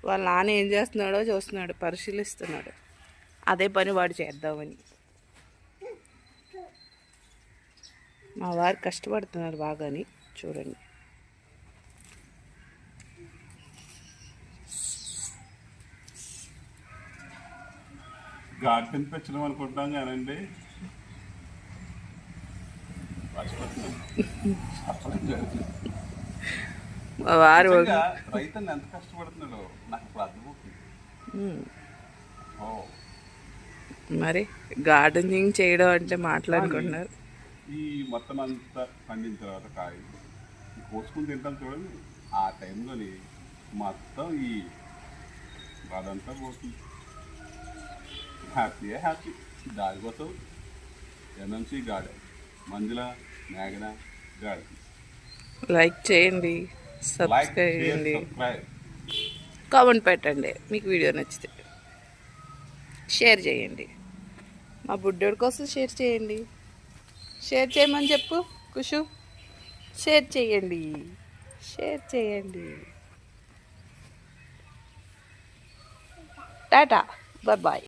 వాళ్ళ నాన్న ఏం చేస్తున్నాడో చూస్తున్నాడు, పరిశీలిస్తున్నాడు. అదే పని వాడు చేద్దామని. మా వారు కష్టపడుతున్నారు బాగాని, చూడండి. గాడి తినిపించడం అనుకుంటాం కానండి, మా వారు రైతు ఎంత కష్టపడుతున్నాడో నాకు ఇప్పుడు అర్థమవుతుంది. మరి గార్డెనింగ్ చేయడం అంటే మాట్లాడుకుంటున్నారు. ఈ మొత్తం అంతా పండిన తర్వాత కాయ కోసుకుని తింటాం చూడండి, ఆ టైంలోని మొత్తం ఈ బాధంతా పోతుంది. హ్యాపీ. దానికోసం ఎంఎంసి గార్డెన్, మంజుల మేఘన గార్డెన్. లైక్ చేయండి, సబ్స్క్రైబ్ చేయండి, కామెంట్ పెట్టండి. మీకు వీడియో నచ్చితే షేర్ చేయండి. మా బుడ్డోడి కోసం షేర్ చేయండి. షేర్ చేయమని చెప్పు కుషు. షేర్ చేయండి, షేర్ చేయండి. Tata, bye bye.